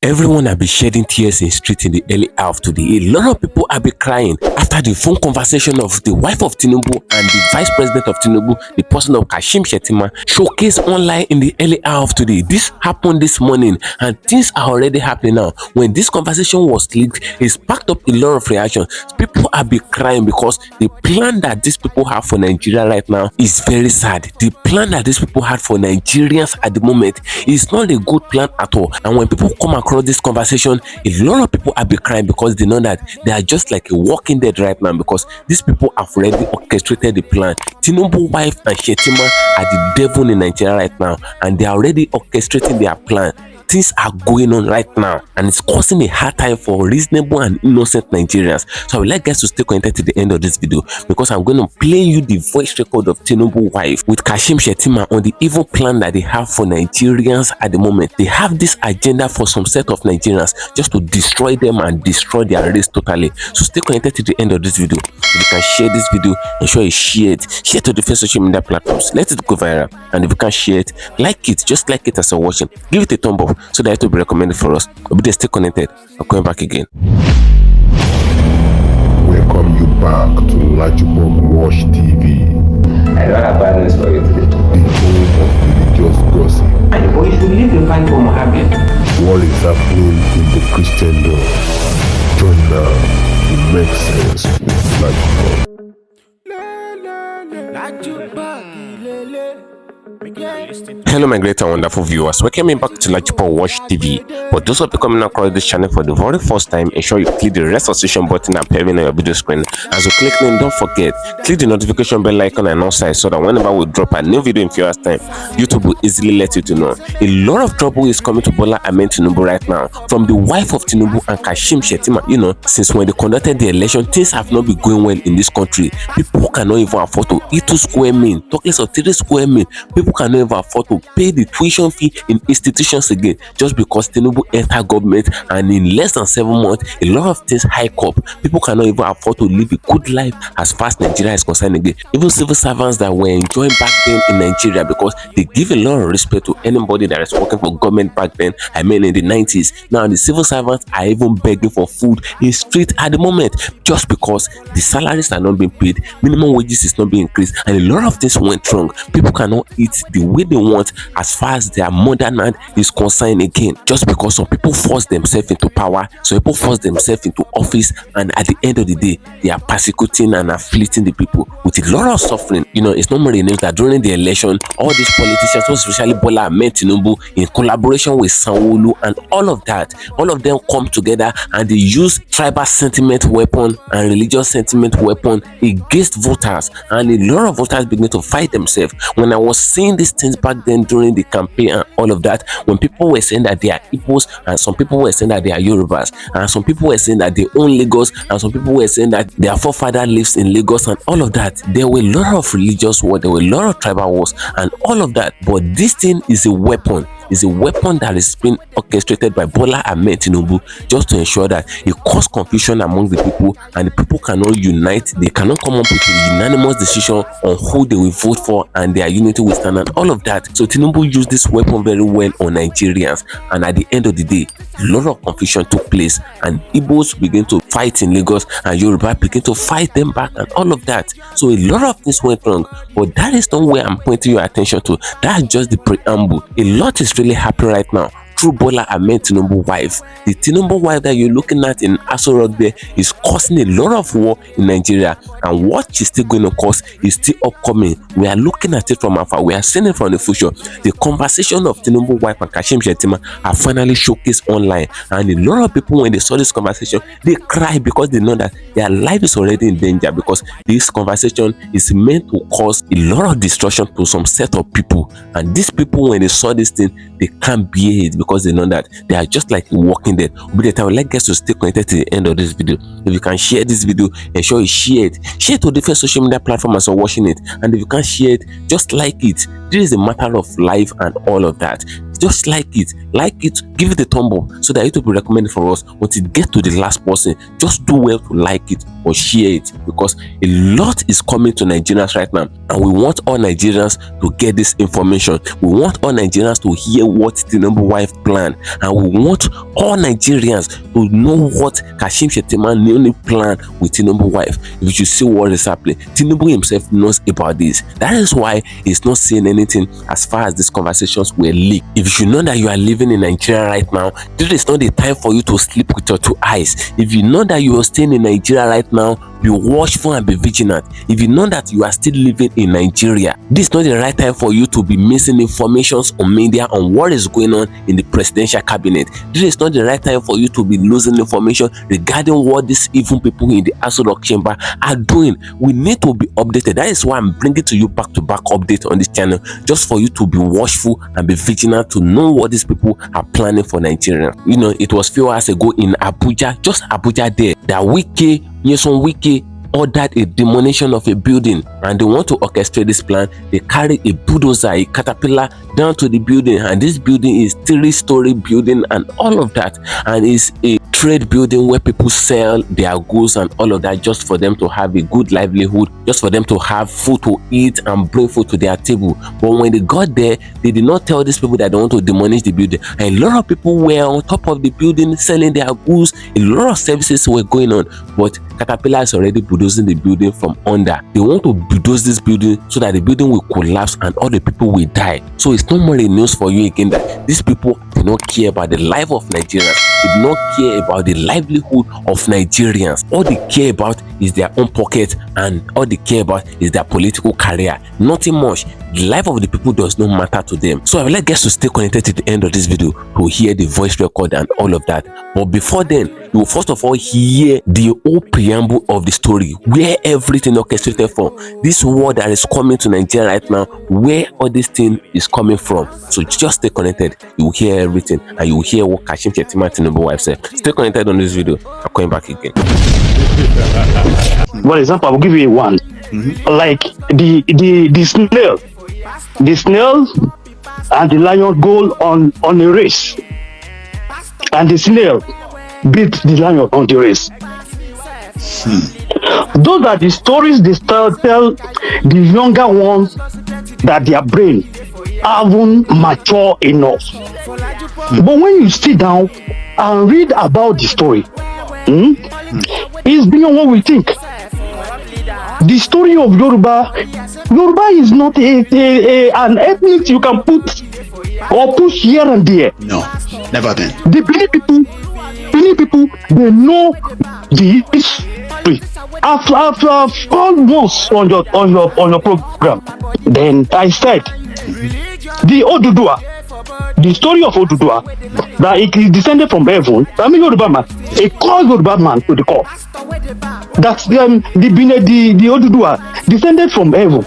Everyone have been shedding tears in street in the early hour of today. A lot of people have been crying after the phone conversation of the wife of Tinubu and the vice president of Tinubu, the person of Shettima, showcased online in the early hour of today. This happened this morning and things are already happening now. When this conversation was leaked, it sparked up a lot of reactions. People have been crying because the plan that these people have for Nigeria right now is very sad. The plan that these people had for Nigerians at the moment is not a good plan at all. And when people come across this conversation, a lot of people have been crying because they know that they are just like a walking dead right now, because these people have already orchestrated the plan. Tinubu wife and Shettima are the devil in Nigeria right now, and they are already orchestrating their plan. Things are going on right now and it's causing a hard time for reasonable and innocent Nigerians. So I would like guys to stay connected to the end of this video, because I'm going to play you the voice record of Tinubu wife with Shettima on the evil plan that they have for Nigerians at the moment. They have this agenda for some set of Nigerians just to destroy them and destroy their race totally. So stay connected to the end of this video. If you can share this video, ensure you share it to the first social media platforms. Let it go viral. And if you can share it, like it, just like it as you're watching. Give it a thumb up so that it will be recommended for us. We'll be there, stay connected. I'm coming back again. Welcome you back to LAJUPOG TV. I don't have bad news for you today. The home of religious gossip. And boy, if you believe in fight for Mohammed, What is happening in the Christendom? Join now. It makes sense with LAJUPOG. Hello my great and wonderful viewers, welcome back to LAJUPOG TV. For those of you coming across this channel for the very first time, ensure you click the red subscription button appearing on your video screen. As you click then, don't forget, click the notification bell icon and outside so that whenever we drop a new video in few hours time, YouTube will easily let you to know. A lot of trouble is coming to Bola Ahmed Tinubu right now from the wife of Tinubu and Shettima. You know, since when they conducted the election, things have not been going well in this country. People cannot even afford to eat 2 square meal, talk less of 3 square meal. People cannot even afford to pay the tuition fee in institutions again, just because Tinubu entered government and in less than 7 months a lot of things hike up. People cannot even afford to live a good life as far as Nigeria is concerned again. Even civil servants that were enjoying back then in Nigeria, because they give a lot of respect to anybody that is working for government back then, I mean in the 90s. Now the civil servants are even begging for food in street at the moment, just because the salaries are not being paid, minimum wages is not being increased, and a lot of things went wrong. People cannot eat the way they want as far as their motherland is concerned again, just because some people force themselves into power, some people force themselves into office, and at the end of the day they are persecuting and afflicting the people with a lot of suffering. You know, it's not more news that during the election, all these politicians, especially Bola Ahmed Tinubu, in collaboration with SANWOLU and all of them come together and they use tribal sentiment weapon and religious sentiment weapon against voters, and a lot of voters begin to fight themselves. When I was seeing these things back then during the campaign and all of that, when people were saying that they are Expos and some people were saying that they are Yorubas, and some people were saying that they own Lagos, and some people were saying that their forefather lives in Lagos and all of that, there were a lot of religious wars, there were a lot of tribal wars and all of that. But this thing is a weapon. Is a weapon that is being orchestrated by Bola Ahmed Tinubu just to ensure that it causes confusion among the people, and the people cannot unite. They cannot come up with a unanimous decision on who they will vote for, and their unity will stand and all of that. So Tinubu used this weapon very well on Nigerians, and at the end of the day, a lot of confusion took place, and Igbos began to fight in Lagos and Yoruba began to fight them back and all of that. So a lot of things went wrong, but that is not where I'm pointing your attention to. That's just the preamble. A lot is really happening right now through Bola Ahmed Tinubu wife. The Tinubu wife that you're looking at in Aso Rock there is causing a lot of war in Nigeria, and what she's still going to cause is still upcoming. We are looking at it from afar, we are seeing it from the future. The conversation of Tinubu wife and Shettima are finally showcased online, and a lot of people, when they saw this conversation, they cry because they know that their life is already in danger, because this conversation is meant to cause a lot of destruction to some set of people, and these people, when they saw this thing, they can't bear it because they know that they are just like walking dead. But I would like guys to stay connected to the end of this video. If you can share this video, ensure you share it. Share it to different social media platforms as you're watching it. And if you can't share it, just like it. This is a matter of life and all of that. just like it, give it a thumb up so that it will be recommended for us. Once it get to the last person, just do well to like it or share it, because a lot is coming to Nigerians right now, and we want all Nigerians to get this information. We want all Nigerians to hear what Tinubu wife planned, and we want all Nigerians to know what Kashim Shettima nearly planned with Tinubu wife. If you should see what is happening, Tinubu himself knows about this. That is why he's not saying anything as far as these conversations were leaked. If you should know that you are living in Nigeria right now, this is not the time for you to sleep with your two eyes. If you know that you are staying in Nigeria right now, be watchful and be vigilant. If you know that you are still living in Nigeria, this is not the right time for you to be missing informations on media on what is going on in the presidential cabinet. This is not the right time for you to be losing information regarding what these evil people in the Aso Rock chamber are doing. We need to be updated. That is why I'm bringing to you back-to-back update on this channel, just for you to be watchful and be vigilant to know what these people are planning for Nigeria. You know, it was few hours ago in Abuja, just Abuja there, that Wike ordered a demolition of a building, and they want to orchestrate this plan. They carry a bulldozer, a caterpillar down to the building, and this building is 3-story building and all of that, and it's a trade building where people sell their goods and all of that, just for them to have a good livelihood, just for them to have food to eat and bring food to their table. But when they got there, they did not tell these people that they want to demolish the building, and a lot of people were on top of the building selling their goods. A lot of services were going on, but Caterpillar is already bulldozing the building from under. They want to bulldoze this building so that the building will collapse and all the people will die. So it's no more a news for you again that these people do not care about the life of Nigerians. They do not care about the livelihood of Nigerians. All they care about is their own pocket, and all they care about is their political career. Nothing much. The life of the people does not matter to them. So I would like guys to stay connected to the end of this video to hear the voice record and all of that. But before then, you will first of all hear the whole preamble of the story, where everything orchestrated from. This war that is coming to Nigeria right now, where all this thing is coming from. So just stay connected. You will hear everything, and you will hear what Kashim Shettima Tinubu wife said. Stay connected on this video. I'm coming back again. For example, I will give you one. Like the snail and the lion go on a race, and the snail beat the lion on the race. Those are the stories they tell the younger ones that their brain haven't matured enough. But when you sit down and read about the story, it's beyond what we think. The story of Yoruba is not an ethnic you can put or push here and there. No, never been. The Benin people, they know the history. After almost on your program, then I said the Odudua, the story of Odudua, that it is descended from heaven. I mean Yoruba man, a called Yoruba man to the core. That's the Odudua descended from heaven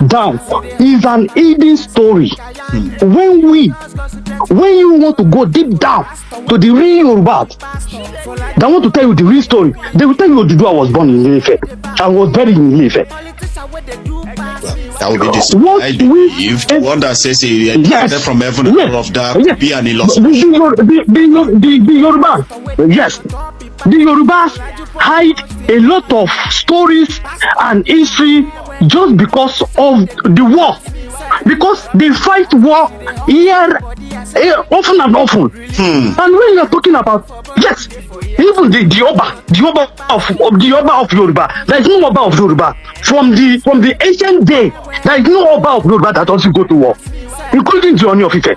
down is an hidden story. When you want to go deep down to the real Yoruba, they want to tell you the real story. They will tell you Odudua was born in Ife and was buried in Ife. That would be the story. I believe the one that says he descended from heaven and all of that be an illustration. The Yoruba, yes. The Yorubas hide a lot of stories and history just because of the war. Because they fight war here often and often. And when you're talking about, yes, even the Oba of Yoruba, there is no Oba of Yoruba. From the ancient day, there is no Oba of Yoruba that also go to war, including the Oni of Ife.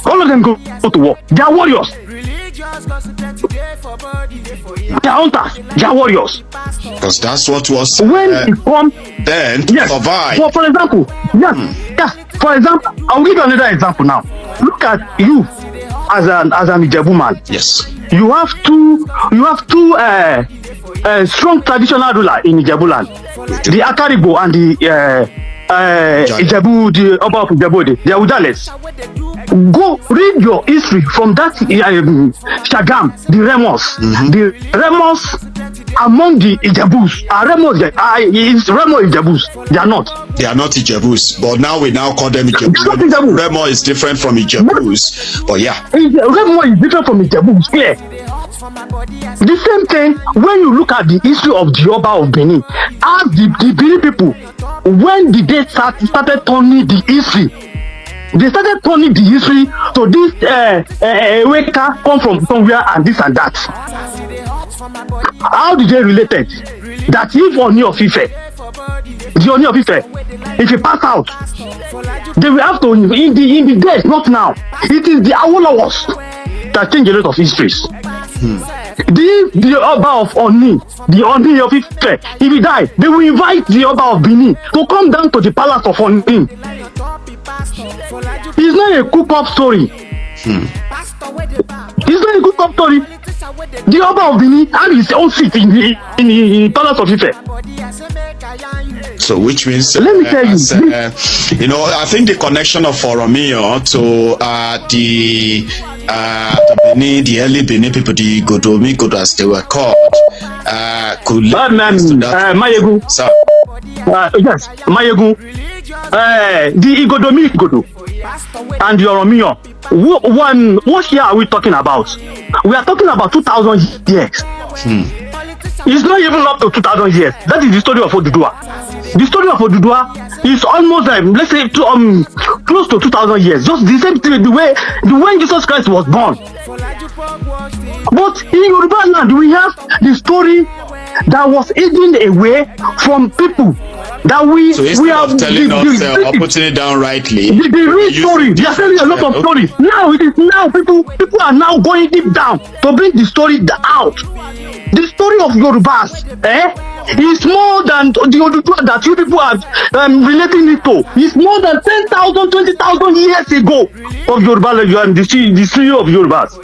All of them go to war. They are warriors. They are hunters. They are warriors. Because that's what was when it comes then to survive. For example, yes. For example, I'll give you another example now. Look at you as an Ijebu man. Yes. You have two strong traditional ruler in Ijebu land. The Akaribo and the Ijebu, the Oba of Ijebu, they are Udales. Go read your history from that Shagam, the Remos. The Remos among the Ijebus. Remo Ijebus. They are not. They are not Ijebus, but now we call them Ijebus. Remo is different from Ijebus, but yeah. Remo is different from Ijebus, clear. The same thing when you look at the history of the Oba of Benin. Ask the Benin people, when did they started turning the history? They started turning the history to this Weka come from somewhere and this and that. How did they relate it? That if Oni of Ife, the Oni of Ife, if he pass out, they will have to in the days, not now. It is the Awolowas that change a lot of histories. The Oba of Oni, the Oni of Ife, if he die, they will invite the Oba of Benin to come down to the palace of Oni. It's not a cook-up story. It's not a cook-up story. The Oba of Benin had his own seat in the palace of Ife. So which means, let me tell you, you know, I think the connection of Oromio to the Benin, the early Benin people, the Godo as they were called, could lead to that. Mayegu. So, yes, Mayegu. The Igodo and the Oromio. What year are we talking about? We are talking about 2,000 years. It's not even up to 2,000 years. That is the story of Oduduwa. The story of Oduduwa is almost let's say close to 2,000 years. Just the same thing, the way Jesus Christ was born. But in Yoruba land, we have the story that was hidden away from people. That we are telling us or putting it down rightly. The real story. They are telling a lot of stories. Now it is people are now going deep down to bring the story out. The story of Yorubas, is more than the Oduduwa that you people are relating it to. It's more than 10,000, 20,000 years ago of Yoruba, the story of Yorubas.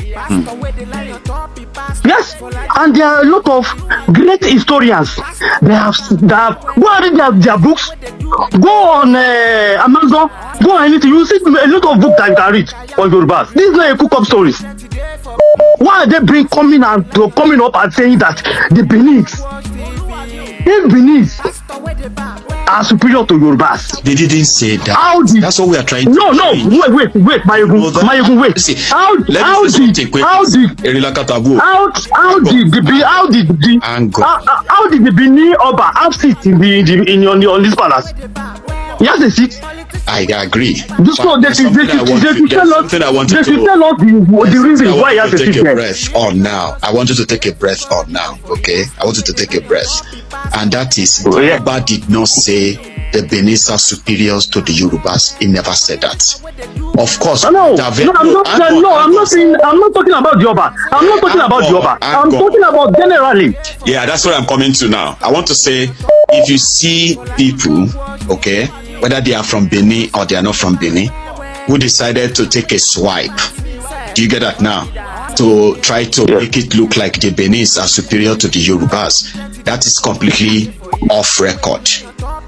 Yes, and there are a lot of great historians. They have go and read their books. Go on Amazon. Go on anything. You see a lot of books that you can read on Yorubas. This is not a cook-up stories. Why are they coming up and saying that the Benin are superior to Yorubas? They didn't say that. That's what we are trying to No, wait, Mayegun, wait. See, how did the Benin Oba have seat on this palace? Yes, they sit. I agree. They should tell us the reason why you have to take a breath on now. I want you to take a breath on now, okay? I want you to take a breath. And that is, Oba did not say the Benin are superiors to the Yorubas. He never said that. Of course. I'm not talking about the Oba. I'm not talking about the Oba. I'm talking about generally. Yeah, that's what I'm coming to now. I want to say, if you see people, okay, whether they are from Benin or they are not from Benin, who decided to take a swipe, do you get that now? To try to make it look like the Benis are superior to the Yorubas. That is completely off record.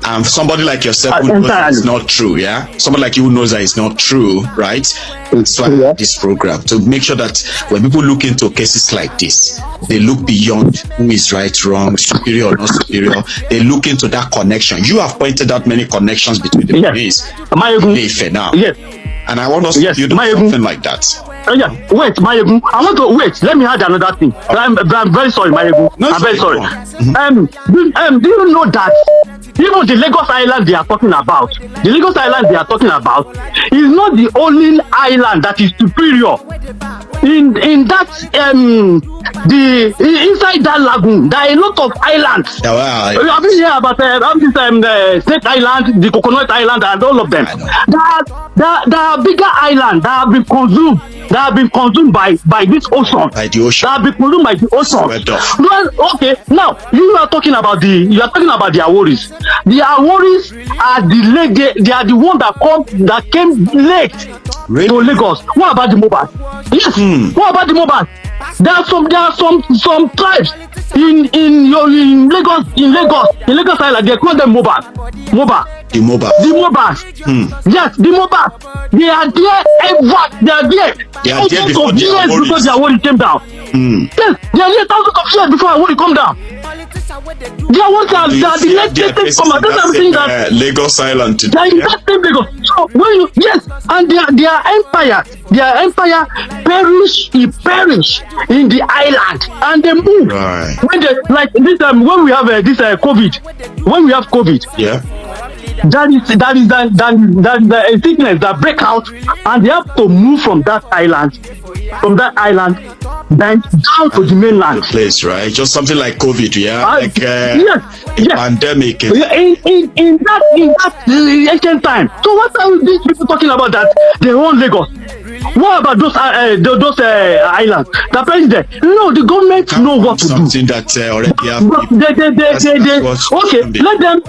And somebody like yourself who knows that it's not true, yeah? Somebody like you who knows that it's not true, right? That's why I have this program, to make sure that when people look into cases like this, they look beyond who is right, wrong, superior or not superior. They look into that connection. You have pointed out many connections between the Benis and Ife now. Yes. And I want us to do something like that. Wait, Mayegun. I want to wait. Let me add another thing. I'm very sorry, Mayegun. I'm very sorry. Do you know that even the Lagos Island they are talking about, is not the only island that is superior. In that inside that lagoon, there are a lot of islands. I've been here about the Snake Island, the Coconut Island, and all of them. There are bigger islands that have been consumed. That have been consumed by this ocean. By the ocean. That have been consumed by the ocean. Well, okay, now you are talking about the Aworis. The Aworis are they are the one that came late to Lagos. What about the Mobas? Yes. What about the Mobas? There are some tribes in Lagos Island. They call them Mobas. The Mobas. Yes, the Mobas. They are there. They are there. They are there before the Aworis. Because the Aworis came down. Yes, they are here thousands of years before Awori come down. They are what are the latest come. That's everything that Lagos Island today. they are in that same Lagos. So when you and their empire perish in the island, and they move. Right. When they like this when we have this COVID, when we have COVID, Yeah. that is a sickness that break out, and they have to move from that island, then down to the mainland. Place, right? Just something like COVID, yeah. Like yes. pandemic. In that ancient time. So what are these people talking about that they own Lagos? What about those islands? The president, no, the government know what to do. Something that already happened. Okay, let them.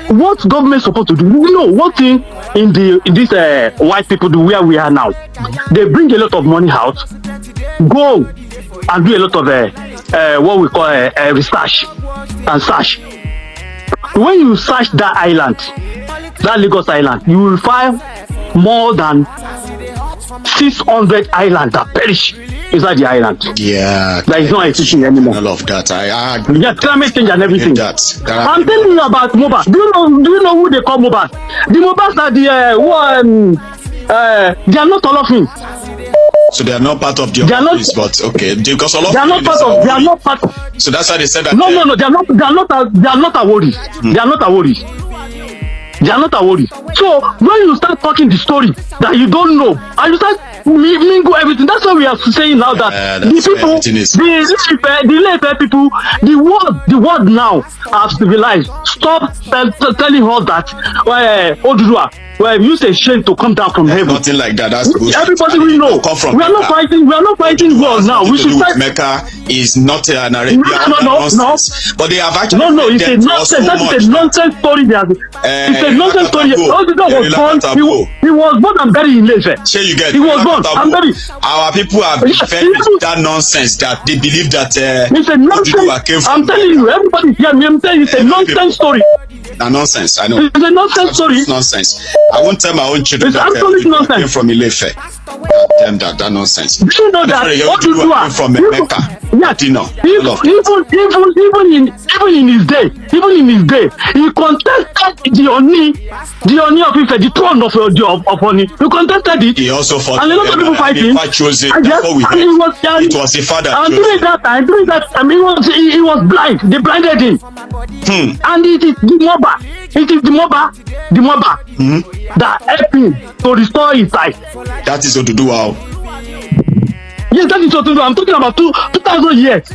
What government supposed to do? You know, what thing in this white people do where we are now? They bring a lot of money out, go and do a lot of what we call research and search. When you search that island, that Lagos Island, you will find more than 600 islands that perish inside the island. Yeah, that is not existing anymore. All of that, I agree. Yeah, climate change and everything. That I'm telling you about Mobas. Do you know who they call Mobas? The Mobas are they are not all of them. So they are not part of the office, but okay, because all of they are not part of. They are not part. So that's why they said that. No, they are not. They are not a worry. They are not a worry. They are not a worry. So when you start talking the story that you don't know, and you start mingle everything, that's why we are saying now that the people, the late people, the world now have civilized. Stop telling us that Odudua, well, you say shame to come down from heaven. Nothing like that. That's everybody we know. We are not fighting. We are not fighting wars now. We should fight. Mecca is not an Arabian nonsense. But they have actually. No. It's a nonsense. That is a nonsense story. It's a nonsense story. Odudua was born. He was born and buried in Lefe. He was born and buried. Our people have defended that nonsense that they believe that. It's a nonsense. I'm telling you, everybody hear me. I'm telling you, it's a nonsense story. A nonsense, I know. It's a nonsense story. Nonsense. I won't tell my own children it's that nonsense. Came from Ilefe. Tell them that nonsense. Do you know that? What you do from Mecca? Yes. Even in his day, he contested the Oni of Ife, the throne of Oni. He contested it. He also fought. And a lot of people fighting. It was the father. And during that time, he was blind. They blinded him. And it is the Moba that helped him to restore his sight. That is Oduduwa. Yes, that is what I'm talking about 2,000 years.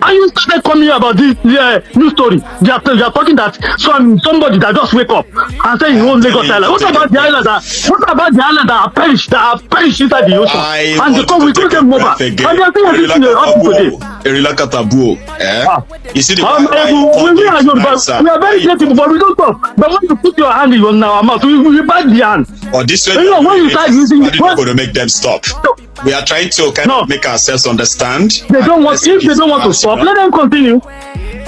And you started coming about this new story. They are talking that somebody that just wake up and say he owns Lagos Island. What about the island that have perished inside the ocean? And we couldn't get Moba. And they are saying everything up today. You see the we are very creative, but we don't talk. But when you put your hand in our mouth, we bite the hand. Or this way, when you start using it, we're going to make them stop. We are trying to make ourselves understand. If they don't want to stop, let them continue.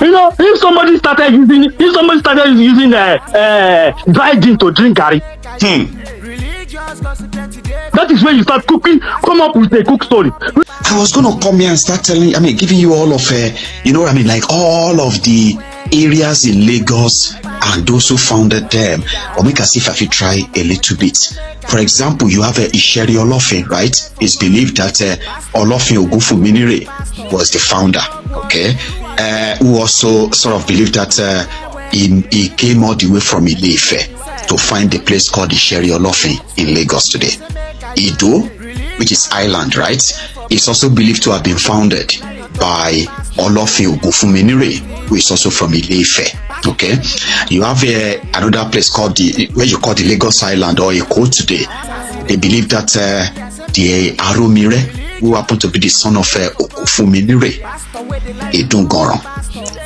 If somebody started using dry gin to drink garri, that is when you start cooking. Come up with a cook story. I was gonna come here and start giving you all of like all of the areas in Lagos and those who founded them, or make as if I could try a little bit. For example, you have Isheri Olofin, right? It's believed that Olofin Ogunfunminire was the founder, okay? Who also sort of believed that he came all the way from Ile-Ife to find the place called Isheri Olofin in Lagos today. Ido, which is island, right? It's also believed to have been founded by Olofin Ogunfunminire, who is also from Ile-Ife. Okay, you have another place called where you call the Lagos Island or Eko today. They believe that the Arome, who happened to be the son of Ogunfunminire, Edungoran,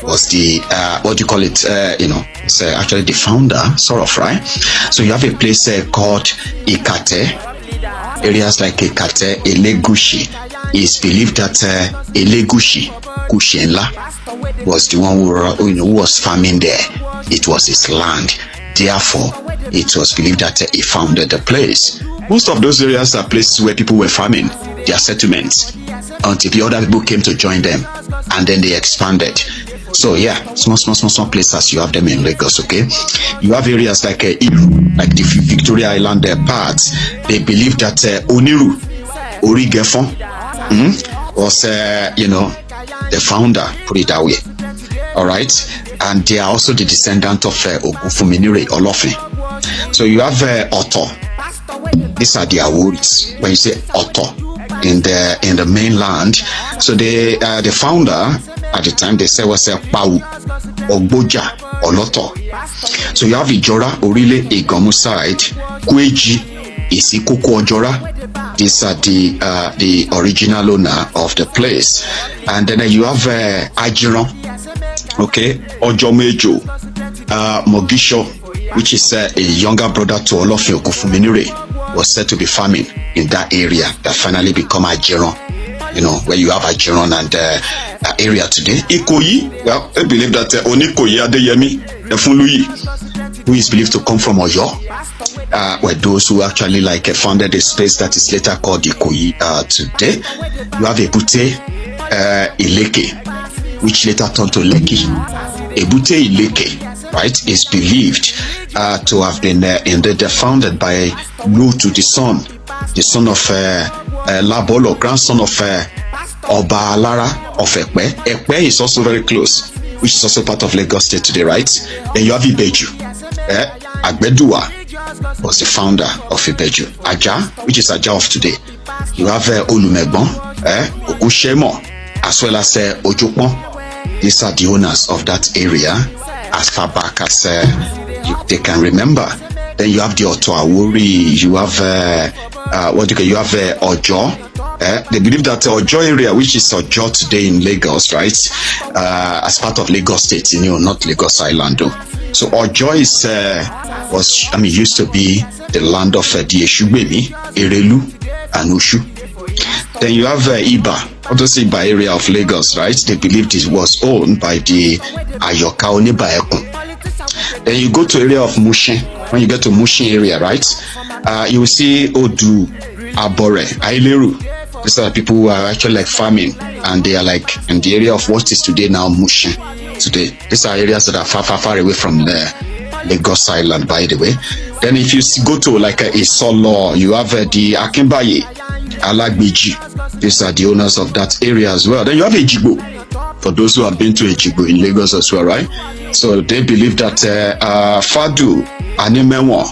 was the what do you call it? It's actually the founder, sort of, right? So you have a place called Ikate, areas like Ikate, Elegushi. It's believed that Elegushi, Kushenla, was the one who was farming there. It was his land. Therefore, it was believed that he founded the place. Most of those areas are places where people were farming. their settlements until the other people came to join them, and then they expanded. So yeah, small places, you have them in Lagos, okay? You have areas like Iru, like the Victoria Island parts. They believe that Oniru, Origefon, was, the founder, put it that way. All right? And they are also the descendant of Ogufuminire Olofin. So you have Otto. These are the Aworis. When you say Otto in the mainland, so the founder at the time they say was Pau, Ogboja, Oloto. So you have Ijora, Orile, Igomu side, Kweji, Isikoko Ojora. These are the original owner of the place. And then you have Ajiron, okay, Ojomejo, Mogisho, which is a younger brother to Olofin Okufuminire, was said to be farming in that area that finally become Ajiron. Where you have Ajiron and area today. Ikoyi, well, I believe that Onikoyi Adeyemi Efunluyi, who is believed to come from Oyo, were those who actually founded a space that is later called Ikoyi today. You have Ebute Ileke, which later turned to Lekki. Ebute Ileke, right, is believed to have been indeed founded by Lutu, the son of Labolo, grandson of Oba Alara of Ekpe. Ekpe is also very close, which is also part of Lagos State today, right? Then you have Ibeju. Agbeduwa was the founder of Ibeju. Aja, which is Aja of today. You have Olumegbon, Ogushemo, as well as Ojukpon. These are the owners of that area as far back as they can remember. Then you have the Oto Awori, you have you have Ojo. They believe that Ojo area, which is Ojo today in Lagos, right, as part of Lagos State, not Lagos Island though. So Ojo is used to be the land of the Eshubemi, Erelu, and Ushu. Then you have Iba, Iba area of Lagos, right? They believed it was owned by the Ayoka Onibaekun. Then you go to area of Mushin. When you get to Mushin area, right, you will see Odu, Abore, Aileru. These are people who are actually farming, and they are in the area of what is today now Mushin. Today, these are areas that are far away from the Lagos Island, by the way. Then if you go to Isolo, you have the Akimbaye, Alagbiji. These are the owners of that area as well. Then you have Ejigbo, for those who have been to Ejigbo in Lagos as well, right? So they believe that Fadu, Animewo,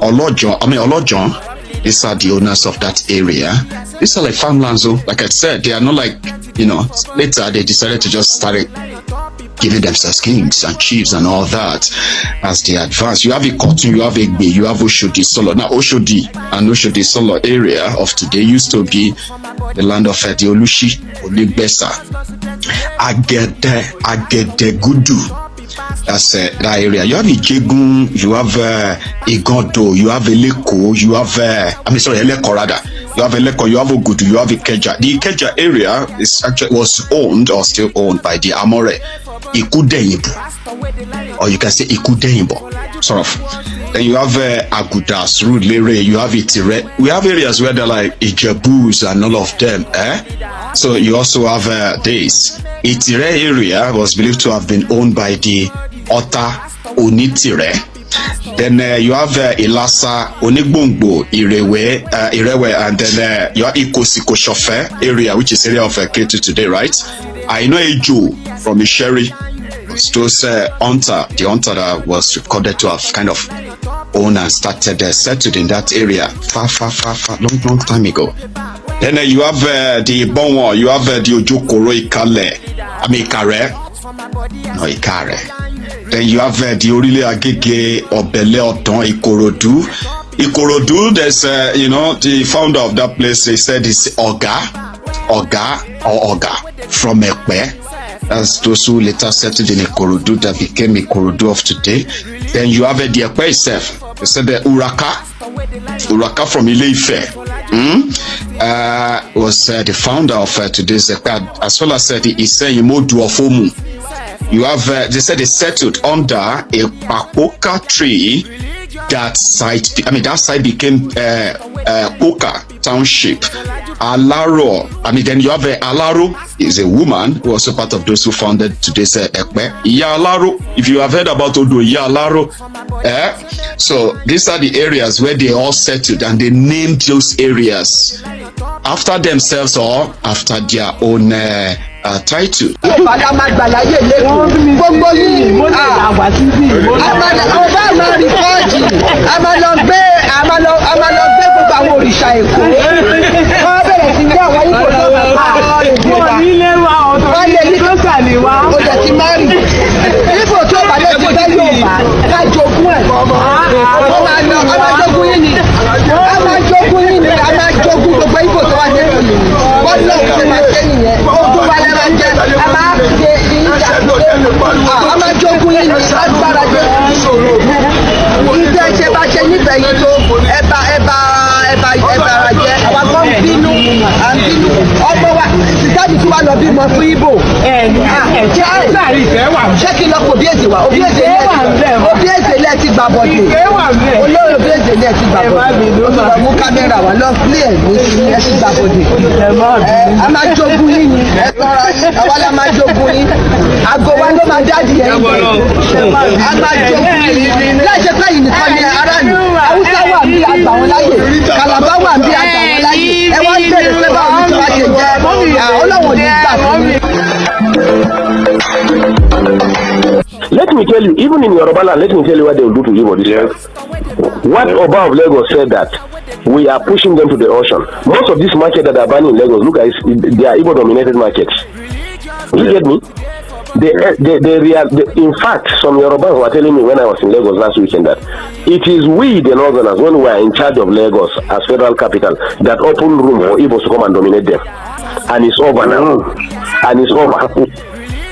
Olojon, these are the owners of that area. These are farmlands, though. Like I said, they are not later they decided to just start giving themselves kings and chiefs and all that as they advance. You have Ikotu, you have Egbe, you have Oshodi, Solo. Now Oshodi and Oshodi Solo area of today used to be the land of the Olushi, Oligbesa, Agede Gudu. That's that area. You have Ijegun, you have Igodo, you have Eleko, you have Eleko rather. You have Eleko, you have Ogudu, you have Ikeja. The Ikeja area was owned or still owned by the Amore Ikudeyibo, or you can say Ikudeyibo, sort of. Then you have Agudas, Rudlere, you have Itire. We have areas where they're like Ijebus and all of them. So you also have this. Itire area was believed to have been owned by the Ota Onitire. Then you have Ilasa, Onigbongbo, Irewe, and then you have Ikosiko Shofe area, which is area of Ketu today, right? I know Ejo from Isheri. Those the hunter that was recorded to have kind of owned and started settled in that area far, long time ago. Then you have the Bonwo, you have the Ojokoro Ikale, Ikare. Then you have the Orile Agege, Obele Odon, Ikorodu, there's the founder of that place, they said it's Oga from Ekpe. That's those who later settled in Ikorodu that became Ikorodu of today. Then you have the Ekpe itself. They said the Uraka from Ile-Ife was the founder of today's Ekpe, as well as the Iseyimodu of Omu. You have, they said they settled under a papoka tree. That site became Poka Township. Alaro, I mean, then you have Alaro, is a woman who also part of those who founded today's Ekpe. Iya Alaro, if you have heard about Odo, Iya Alaro. So these are the areas where they all settled, and they named those areas after themselves or after their own title. Let me tell you, even in Yoruba land, let me tell you what they will do to Igbo this year. What Oba of Lagos said that we are pushing them to the ocean. Most of this market that are banning in Lagos, look guys, they are Igbo dominated markets. You get me? In fact, some Yorubas were telling me when I was in Lagos last weekend that it is we, the Northerners, when we are in charge of Lagos as federal capital, that open room for Igbos to come and dominate them. And it's over now. And it's over.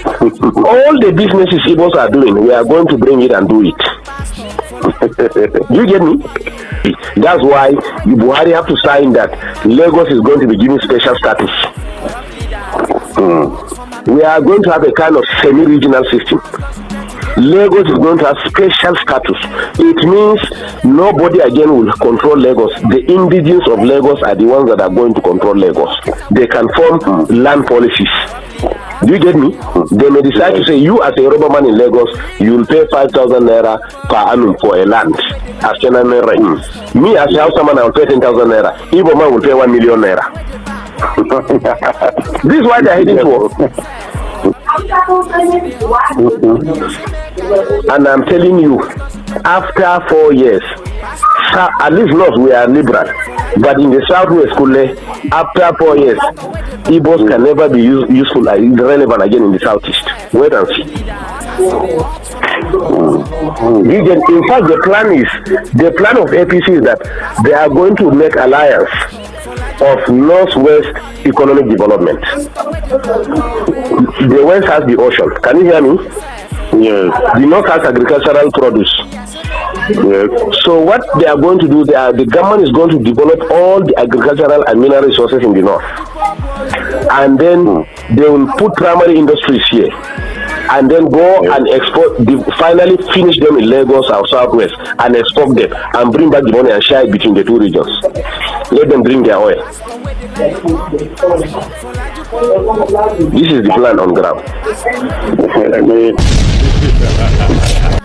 All the businesses Igbos are doing, we are going to bring it and do it. You get me? That's why Buhari have to sign that Lagos is going to be given special status. We are going to have a kind of semi-regional system. Lagos is going to have special status. It means nobody again will control Lagos. The indigenous of Lagos are the ones that are going to control Lagos. They can form land policies. Do you get me? They may decide to say, you as a Yoruba man in Lagos, you will pay 5,000 naira per annum for a land as tenant rent. Me as a Hausa man, I will pay 10,000 naira. Igbo man will pay 1 million naira. This is why they are heading for. And I'm telling you, after 4 years, at least not we are liberal, but in the southwest, after 4 years, Igbos can never be useful, relevant again in the southeast. Wait and see. In fact, the plan of APC is that they are going to make alliance of northwest economic development. The west has the ocean. Can you hear me? Yes. The north has agricultural produce. Yes. So what they are going to do, the government is going to develop all the agricultural and mineral resources in the north. And then they will put primary industries here. And then go and export, finally finish them in Lagos or Southwest and export them and bring back the money and share it between the two regions. Let them bring their oil. This is the plan on ground.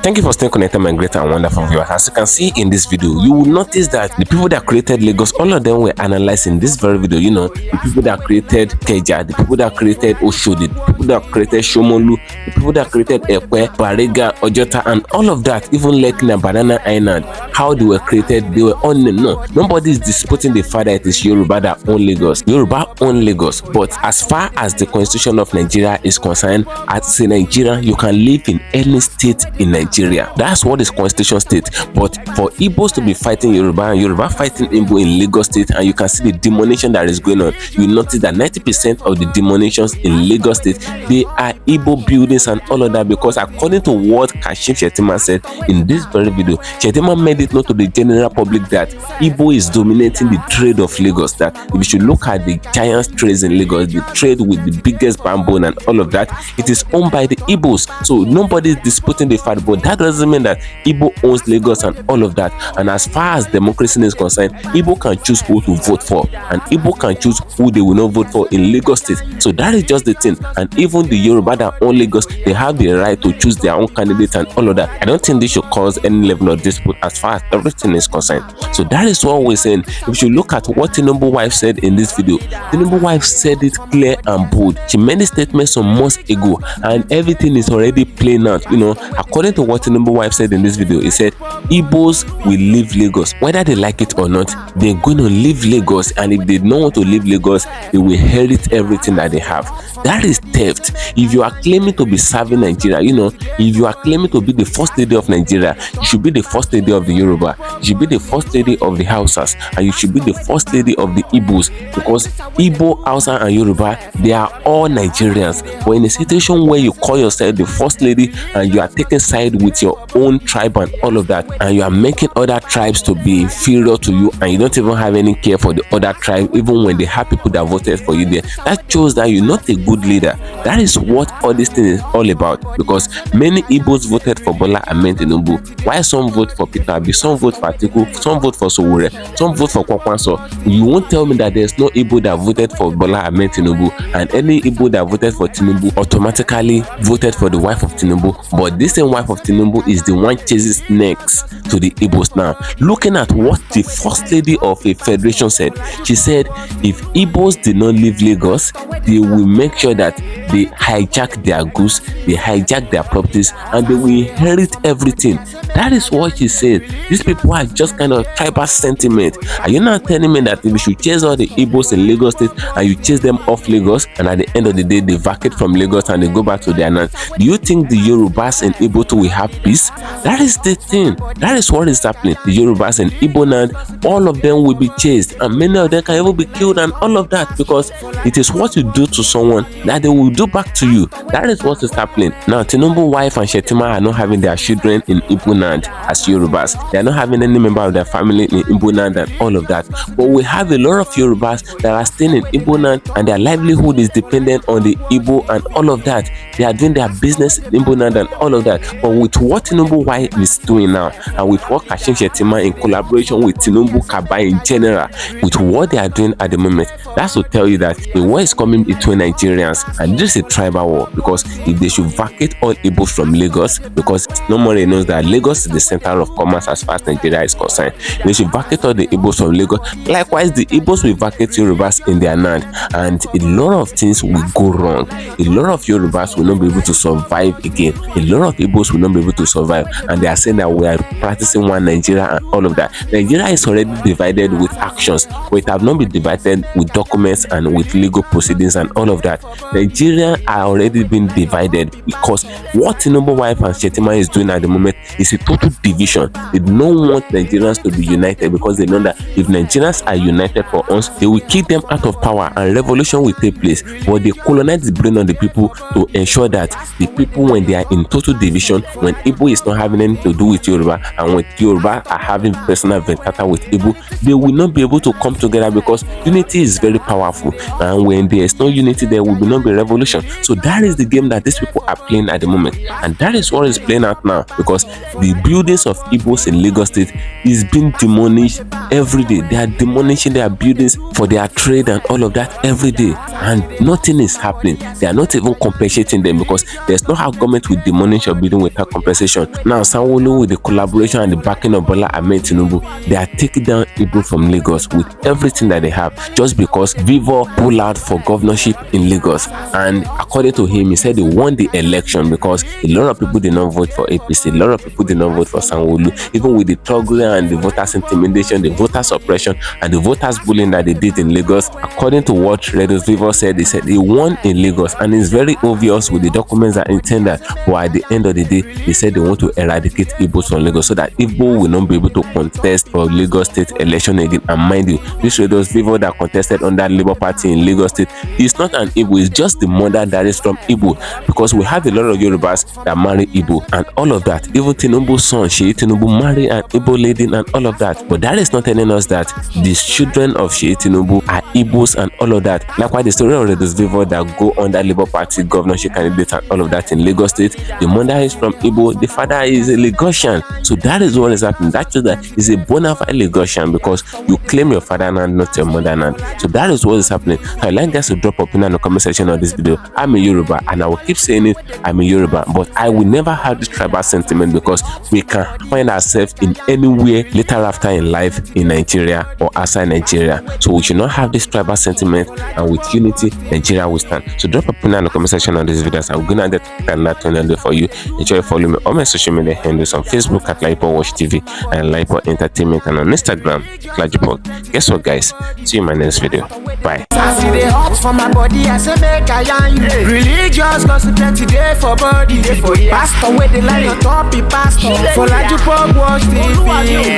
Thank you for staying connected, my great and wonderful viewers. As you can see in this video, you will notice that the people that created Lagos, all of them were analyzed in this very video. You know, the people that created Keja, the people that created Oshodi, the people that created Shomolu, the people that created Ekwe, Bariga, Ojota, and all of that, even Lekina, Banana Island, how they were created, they were on. No, nobody is disputing the fact that it is Yoruba that own Lagos. Yoruba own Lagos. But as far as the constitution of Nigeria is concerned, as a Nigerian, you can live in any state in Nigeria. That's what is constitution state. But for Igbos to be fighting Yoruba and Yoruba fighting Igbo in Lagos state, and you can see the demolition that is going on, you notice that 90% of the demolitions in Lagos state they are Igbo buildings and all of that, because according to what Shettima said in this very video, Shettima made it known to the general public that Igbo is dominating the trade of Lagos, that if you should look at the giant trades in Lagos, the trade with the biggest bamboo and all of that, it is owned by the Igbos. So nobody is disputing the fact, but that doesn't mean that Igbo owns Lagos and all of that. And as far as democracy is concerned, Igbo can choose who to vote for, and Igbo can choose who they will not vote for in Lagos State. So that is just the thing. And even the Yoruba that own Lagos, they have the right to choose their own candidate and all of that. I don't think this should cause any level of dispute as far as everything is concerned. So that is what we're saying. If you look at what Tinubu wife said in this video, Tinubu wife said it clear and bold. She made a statement some months ago, and everything is already playing out. You know, according to what Tinubu wife said in this video, he said Igbos will leave Lagos, whether they like it or not. They're going to leave Lagos, and if they don't want to leave Lagos, they will inherit everything that they have. That is theft. If you are claiming to be serving Nigeria, you know, if you are claiming to be the first lady of Nigeria, you should be the first lady of the Yoruba, you should be the first lady of the Hausas, and you should be the first lady of the Igbos, because Igbo, Hausa, and Yoruba, they are all Nigerians. But in a situation where you call yourself the first lady and you are taking side with your own tribe and all of that, and you are making other tribes to be inferior to you, and you don't even have any care for the other tribe, even when they have people that voted for you there, that shows that you're not a good leader. That is what all this thing is all about, because many Igbos voted for Bola Ahmed Tinubu, while some vote for Peter Obi, some vote for Atiku, some vote for Sowore, some vote for Kwankwaso. You won't tell me that there's no Igbo that voted for Bola Ahmed Tinubu, and any Igbo that voted for Tinubu automatically voted for the wife of Tinubu. But this same wife of Tinubu is the one chases next to the Igbos now. Looking at what the first lady of a federation said, she said if Igbos did not leave Lagos, they will make sure that they hijack their goods, they hijack their properties, and they will inherit everything. That is what she said. These people are just kind of tribal sentiment. Are you not telling me that if you should chase all the Igbos in Lagos State and you chase them off Lagos, and at the end of the day they vacate from Lagos and they go back to their land, do you think the Yorubas and Igbo too will have peace? That is the thing. That is what is happening. The Yorubas and Igbo land, all of them will be chased, and many of them can even be killed and all of that, because it is what you do to someone that they will do back to you. That is what is happening. Now, Tinubu wife and Shettima are not having their children in Igbo land as Yorubas. They are not having any member of their family in Igbo land and all of that. But we have a lot of Yorubas that are staying in Igbo land, and their livelihood is dependent on the Igbo and all of that. They are doing their business in Igbo land and all of that. But with what Tinubu wife is doing now, and with what Shettima in collaboration with Tinubu Kaba in general, with what they are doing at the moment, that's to tell you that the war is coming between Nigerians, and this is a tribal war, because if they should vacate all Igbos from Lagos, because nobody knows that Lagos is the center of commerce as far as Nigeria is concerned, they should vacate all the Igbos from Lagos. Likewise, the Igbos will vacate Yorubas in their land, and a lot of things will go wrong. A lot of Yorubas will not be able to survive again. A lot of Igbos will not be able to survive, and they are saying that we are practicing one Nigeria and all of that. Nigeria is already divided with actions, but it have not been divided with documents and with legal proceedings and all of that. Nigeria are already been divided, because what Tinubu wife and Shettima is doing at the moment is a total division. They don't want Nigerians to be united, because they know that if Nigerians are united for us, they will kick them out of power and revolution will take place. But they colonize the brain on the people to ensure that the people, when they are in total division, when Igbo is not having anything to do with Yoruba, and when Yoruba are having personal vendetta with Igbo, they will not be able to come together, because unity is very powerful, and when there is no unity, there will not be revolution. So that is the game that these people are playing at the moment, and that is what is playing out now, because the buildings of Igbos in Lagos State is being demolished every day. They are demolishing their buildings for their trade and all of that every day, and nothing is happening. They are not even compensating them, because there's no how government will demolish your building without compensation. Now, SANWOLU, with the collaboration and the backing of Bola Ahmed Tinubu, they are taking down Igbo from Lagos with everything that they have, just because Vivo pulled out for governorship in Lagos. And according to him, he said he won the election because a lot of people did not vote for APC, a lot of people did not not vote for SANWOLU, even with the struggle and the voters intimidation, the voter suppression, and the voters bullying that they did in Lagos. According to what Redos Vivo said, they said they won in Lagos, and it's very obvious with the documents that intended. But at the end of the day, they said they want to eradicate Igbos from Lagos so that Igbo will not be able to contest for Lagos State election again. And mind you, this Redos Vivo that contested under Labour Party in Lagos State is not an Igbo, it's just the mother that is from Igbo, because we have a lot of Yorubas that marry Igbo and all of that. Even Tinubu's son, Tinubu, marry an Igbo lady and all of that. But that is not telling us that these children of Tinubu are Igbos and all of that. Likewise, the story of Redos Vivo that go under Labour Party governorship candidates and all of that in Lagos State, the mother is from Igbo, the father is a Lagosian. So that is what is happening. That is a bona fide Lagosian, because you claim your fatherland, not your motherland. So that is what is happening. I'd like guys to drop opinion in the comment section of this video. I'm a Yoruba, and I will keep saying it, I'm a Yoruba, but I will never have this tribal sentiment, because we can find ourselves in anywhere later after in life in Nigeria or outside Nigeria. So we should not have this tribal sentiment, and with unity, Nigeria will stand. So drop opinion in the comment section on this video. I'm going to do for you. Enjoy following me on my social media handles on Facebook at LAJUPOG TV and LAJUPOG Entertainment, and on Instagram LAJUPOG. Guess what, guys? See you in my next video. Bye. I see the hot for my body, I say make I yarn you. Religious cause plenty day for body. Pastor with the line on top, be pastor. For LAJUPOG Watch TV.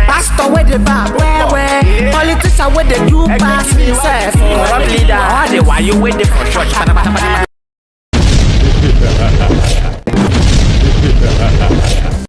Pastor with the bar, where politician with the do pass himself. All the why you with the for church.